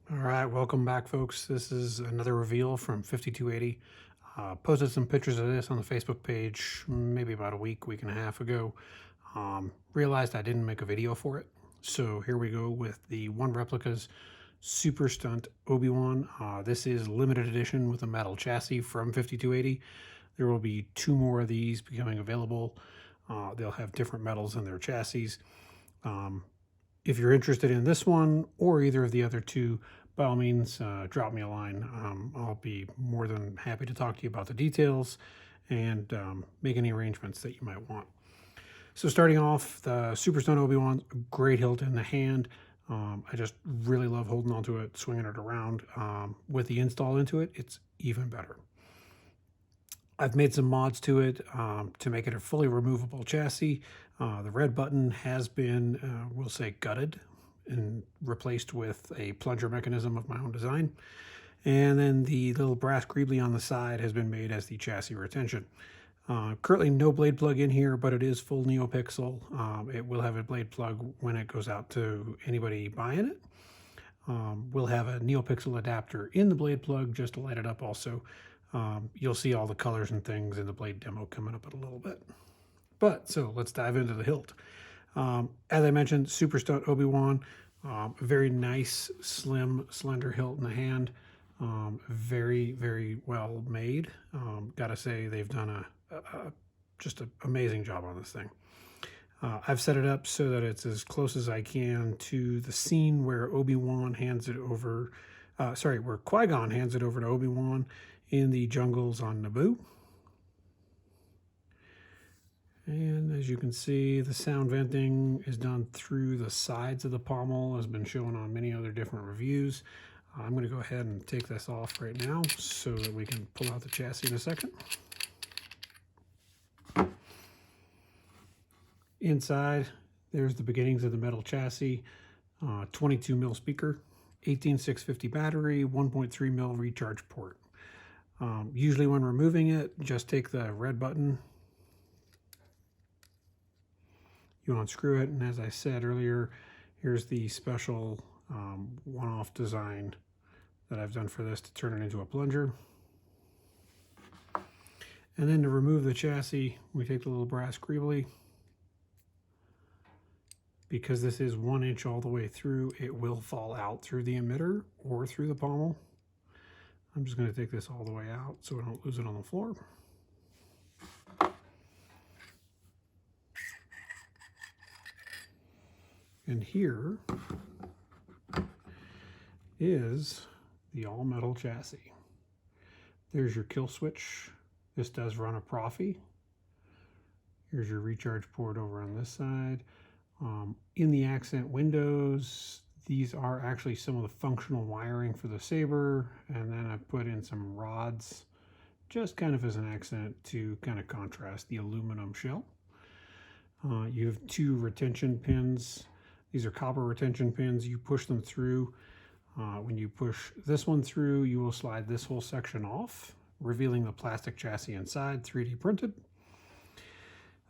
All right, welcome back, folks. This is another reveal from 5280. Posted some pictures of this on the Facebook page maybe about a week and a half ago. Realized I didn't make a video for it. So here we go with the One Replicas Superstone Obi-Wan. This is limited edition with a metal chassis from 5280. There will be two more of these becoming available. They'll have different metals in their chassis. If you're interested in this one or either of the other two, by all means, drop me a line. I'll be more than happy to talk to you about the details and make any arrangements that you might want. So starting off, the Superstone Obi-Wan, great hilt in the hand. I just really love holding onto it, swinging it around. With the install into it, it's even better. I've made some mods to it to make it a fully removable chassis. The red button has been, we'll say, gutted and replaced with a plunger mechanism of my own design. And then the little brass greebly on the side has been made as the chassis retention. Currently no blade plug in here, but it is full NeoPixel. It will have a blade plug when it goes out to anybody buying it. We'll have a NeoPixel adapter in the blade plug just to light it up also. You'll see all the colors and things in the blade demo coming up in a little bit. So let's dive into the hilt. As I mentioned, Superstone Obi-Wan, very nice, slim, slender hilt in the hand. Very, very well made. Gotta say, they've done just an amazing job on this thing. I've set it up so that it's as close as I can to the scene where Obi-Wan hands it over, where Qui-Gon hands it over to Obi-Wan in the jungles on Naboo. And as you can see, the sound venting is done through the sides of the pommel, has been shown on many other different reviews. I'm going to go ahead and take this off right now so that we can pull out the chassis in a second. Inside, there's the beginnings of the metal chassis, 22 mil speaker, 18650 battery, 1.3 mil recharge port. Usually when removing it, just take the red button, you unscrew it, and as I said earlier, here's the special one-off design that I've done for this to turn it into a plunger. And then to remove the chassis, we take the little brass greebly. Because this is 1 inch all the way through, it will fall out through the emitter or through the pommel. I'm just going to take this all the way out so I don't lose it on the floor. And here is the all-metal chassis. There's your kill switch. This does run a Proffie. Here's your recharge port over on this side. In the accent windows, these are actually some of the functional wiring for the saber, and then I put in some rods just kind of as an accent to kind of contrast the aluminum shell. You have two retention pins. These are copper retention pins. You push them through. When you push this one through, you will slide this whole section off, revealing the plastic chassis inside, 3D printed.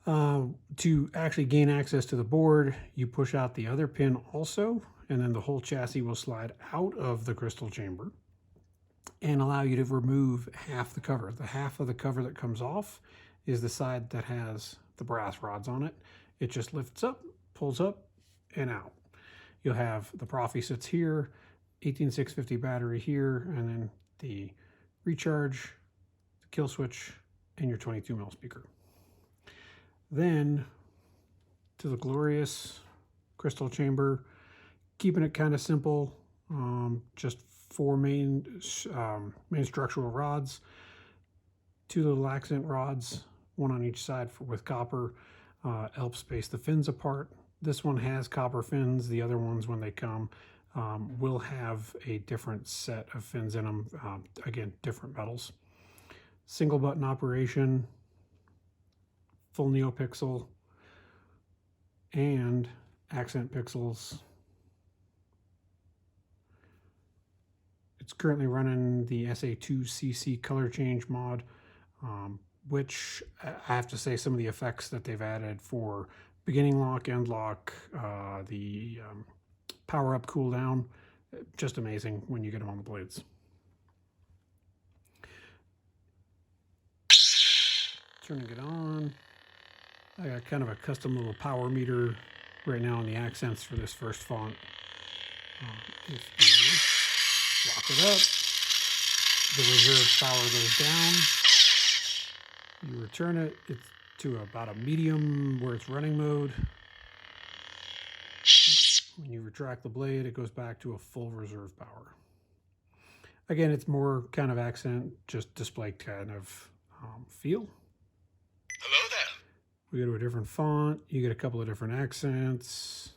To actually gain access to the board, you push out the other pin also, and then the whole chassis will slide out of the crystal chamber and allow you to remove half the cover. The half of the cover that comes off is the side that has the brass rods on it. It just lifts up, pulls up, and out. You'll have the Proffie sits here, 18650 battery here, and then the recharge, the kill switch, and your 22 mil speaker. Then to the glorious crystal chamber, keeping it kind of simple, just 4 main structural rods, 2 little accent rods, 1 on each side with copper, help space the fins apart. This one has copper fins. The other ones, when they come, will have a different set of fins in them. Again, different metals. Single button operation, full NeoPixel, and accent pixels. It's currently running the SA2CC color change mod, which I have to say some of the effects that they've added for beginning lock, end lock, the power up, cool down, Just amazing when you get them on the blades. Turning it on. I got kind of a custom little power meter right now on the accents for this first font. If you lock it up, the reserve power goes down. You return it, it's to about a medium where it's running mode. When you retract the blade, it goes back to a full reserve power. Again, it's more kind of accent, just display kind of feel. Hello there. We go to a different font. You get a couple of different accents.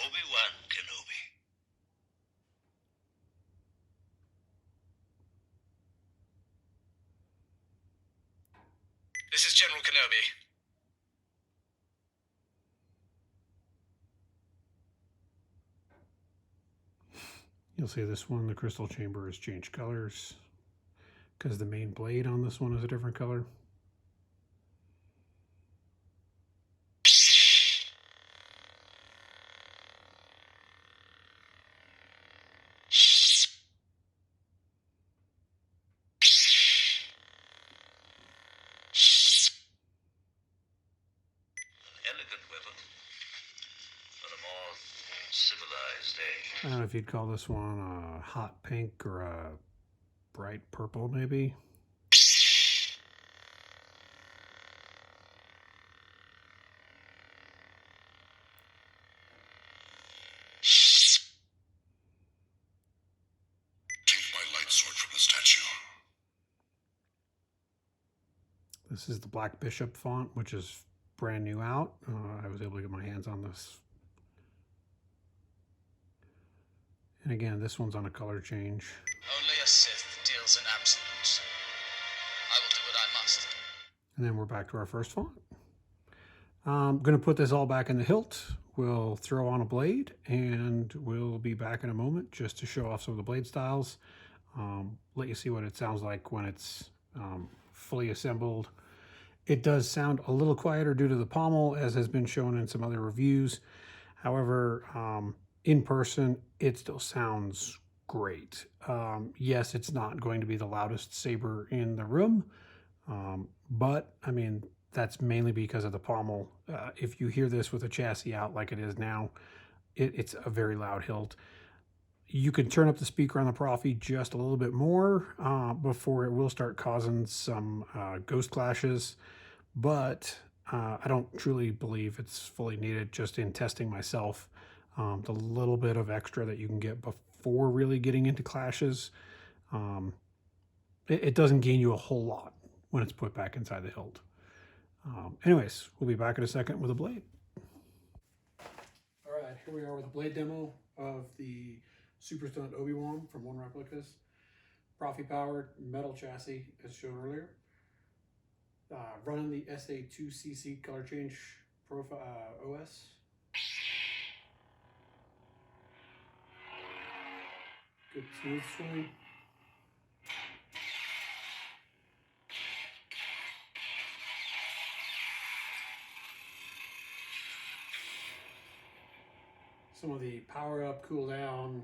Obi-Wan Kenobi. This is General Kenobi. You'll see this one, the crystal chamber has changed colors because the main blade on this one is a different color. Elegant weapon for a more civilized age. I don't know if you'd call this one a hot pink or a bright purple, maybe. Take my light sword from the statue. This is the Black Bishop font, which is brand new out. I was able to get my hands on this. And again, this one's on a color change. Only a Sith deals in absolutes. I will do what I must. And then we're back to our first font. I'm going to put this all back in the hilt. We'll throw on a blade, and we'll be back in a moment just to show off some of the blade styles. Let you see what it sounds like when it's fully assembled. It does sound a little quieter due to the pommel, as has been shown in some other reviews. However, in person, it still sounds great. Yes, it's not going to be the loudest saber in the room, but I mean, that's mainly because of the pommel. If you hear this with a chassis out like it is now, it's a very loud hilt. You can turn up the speaker on the Proffie just a little bit more before it will start causing some ghost clashes, but I don't truly believe it's fully needed just in testing myself. The little bit of extra that you can get before really getting into clashes, it doesn't gain you a whole lot when it's put back inside the hilt. Anyways, we'll be back in a second with a blade. All right, here we are with a blade demo of the Superstone Obi-Wan from One Replicas. Proffie powered metal chassis as shown earlier. Running the SA2CC color change OS. Good smooth swing. Some of the power up, cool down,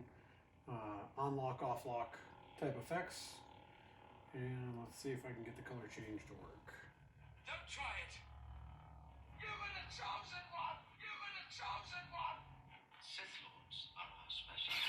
on lock, off lock type effects. And let's see if I can get the color change to work. Don't try it. You were the chosen one. You were the chosen one. Sith Lords are our special.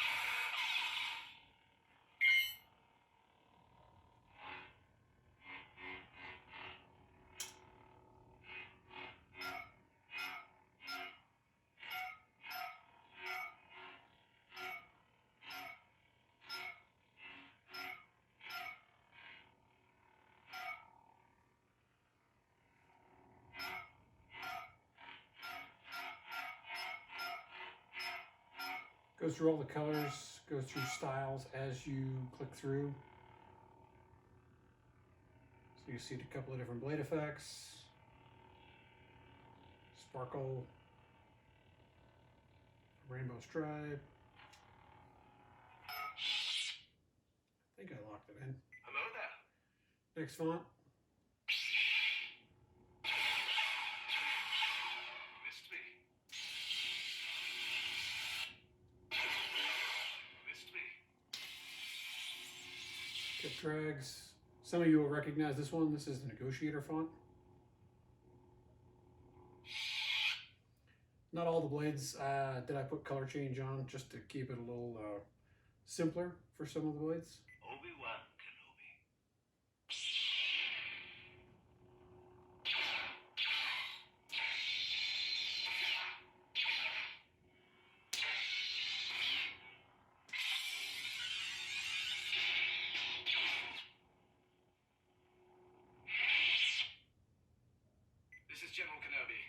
Goes through all the colors, goes through styles as you click through. So you see a couple of different blade effects. Sparkle. Rainbow stripe. I think I locked it in. Hello there. Next font. Missed me. Trags. Some of you will recognize this one. This is the Negotiator font. Not all the blades did I put color change on, just to keep it a little simpler for some of the blades. Obi-Wan Kenobi. This is General Kenobi.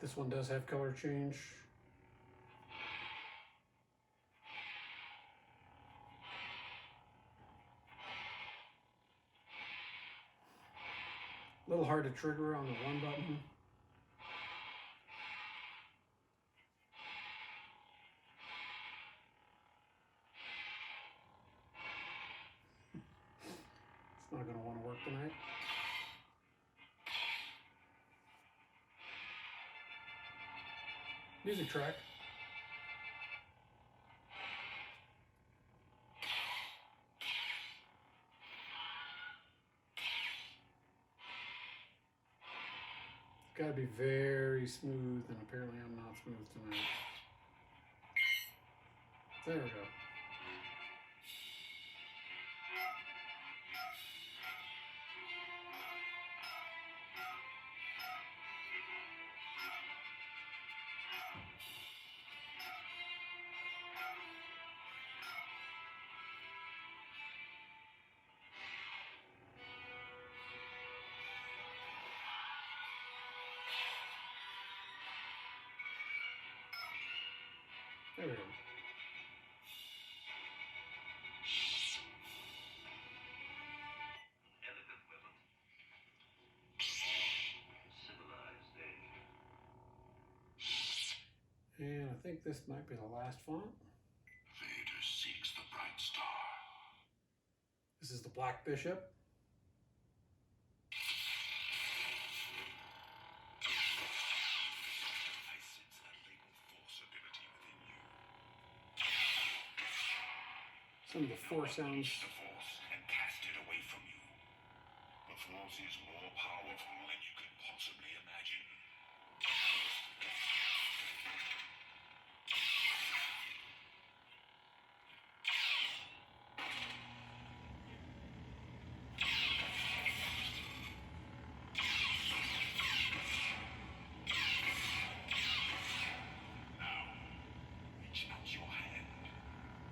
This one does have color change. A little hard to trigger on the one button. It's not going to want to work tonight. Music track. Gotta be very smooth, and apparently I'm not smooth tonight. There we go. There we go. Elegant weapon. Civilized age. And I think this might be the last font. Vader seeks the bright star. This is the Black Bishop. I sense a latent force ability within you. Some of the Force sounds. Unleash the force and cast it away from you. The force is more powerful than you could possibly imagine. Now, reach out your hand.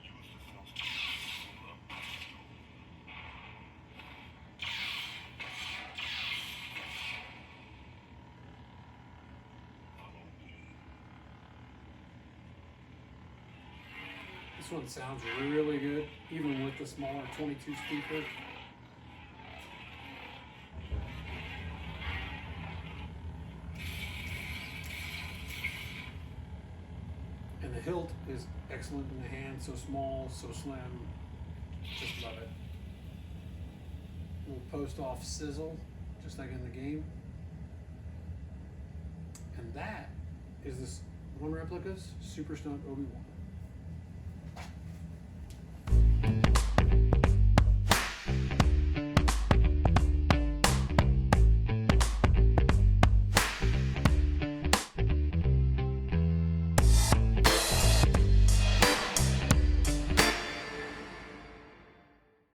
Use the force to pull up. Follow me. This one sounds really good, even with the smaller 22 speaker. And the hilt is excellent in the hand, so small, so slim. Just love it. Little post-off sizzle, just like in the game. And that is this one replica's Superstone Obi-Wan.